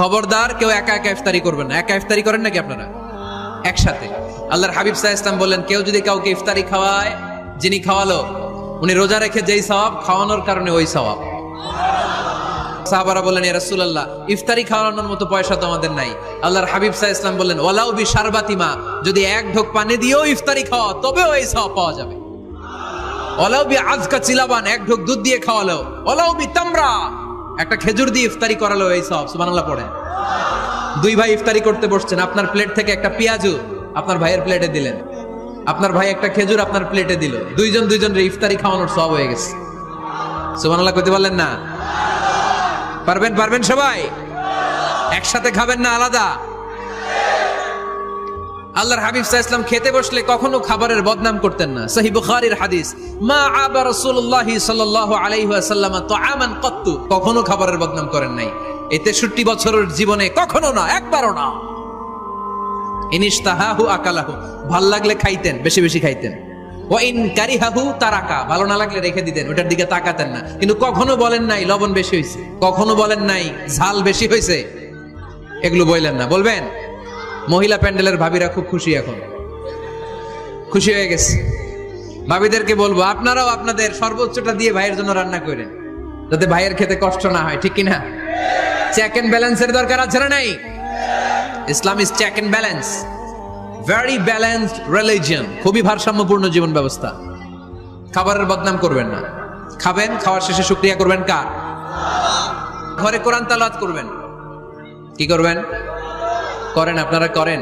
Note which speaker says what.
Speaker 1: খবরদার কেউ একা একা ইফতারি করবেন না। একা ইফতারি করেন নাকি আপনারা? একসাথে। আল্লাহর হাবিব সাল্লাল্লাহু আলাইহি ওয়াসাল্লাম বললেন, কেউ যদি কাউকে ইফতারি খাওয়ায়, যিনি খাওয়ালো উনি রোজা রেখে যেই সওয়াব, খাওয়ানোর কারণে ওই সওয়াব। সাহাবারা বললেন, ইয়া রাসূলুল্লাহ, ইফতারি খাওয়ানোর মতো পয়সা তো আমাদের নাই। আল্লাহর হাবিব সাল্লাল্লাহু আলাইহি ওয়াসাল্লাম বললেন, ওয়ালাউ বি শারবাতিমা, যদি এক ঢোক পানি দিয়েও ইফতারি খাওয়া তবেও এই সওয়াব পাওয়া যাবে। ওয়ালাউ বি আযকা চিলাবান, এক ঢোক দুধ দিয়ে খাওয়ালো। ওয়ালাউ বি তামরা, একটা খেজুর দিয়ে ইফতারি করালো এই সওয়াব। সুবহানাল্লাহ পড়েন। দুই ভাই ইফতারি করতে বসছেন, আপনার প্লেট থেকে একটা পেঁয়াজু আপনার ভাইয়ের প্লেটে দিলেন, আপনার ভাই একটা খেজুর আপনার প্লেটে দিল, দুইজনের ইফতারি খাওয়ানোর সওয়াব হয়ে গেছে। সুবহানাল্লাহ কইতে পারলেন না? পারবেন সবাই? একসাথে খাবেন না আলাদা? আল্লাহর হাবিব সাল্লাল্লাহু আলাইহি ওয়াসাল্লাম খেতে বসলে কখনো খাবারের বদনাম করতেন না। সহিহ বুখারীর হাদিস, মা আবা রাসূলুল্লাহ সাল্লাল্লাহু আলাইহি ওয়াসাল্লাম তুআমান কত্তু, কখনো খাবারের বদনাম করেন নাই। এই 63 বছরের জীবনে কখনো না, একবারও না। ইনিশতাহাহু আকালাহু, ভাল লাগলে খাইতেন, বেশি বেশি খাইতেন। ওয়া ইন কারিহাহু তারাকা, ভালো না লাগলে রেখে দিতেন, ওটার দিকে তাকাতেন না। কিন্তু কখনো বলেন নাই লবণ বেশি হয়েছে, কখনো বলেন নাই ঝাল বেশি হয়েছে, এগুলো বললেন না। বলবেন? মহিলা প্যান্ডেলের ভাবিরা খুব খুশি, এখন খুশি হয়ে গেছে। ভাবিদেরকে বলবো, আপনারাও আপনাদের সর্বোচ্চটা দিয়ে ভাইয়ের জন্য রান্না করেন, যাতে ভাইয়ের খেতে কষ্ট না হয়, ঠিক কিনা? চেক এন্ড ব্যালেন্সের দরকার আছে না নাই? Islam is check and balance, very balanced religion, খুবই ভারসাম্যপূর্ণ জীবন ব্যবস্থা। খাবারের বদনাম করবেন না। খাবেন, খাওয়ার শেষে শুকরিয়া করবেন কার? ঘরে কোরআন তেলাওয়াত করবেন। কি করবেন? করেন, আপনারা করেন।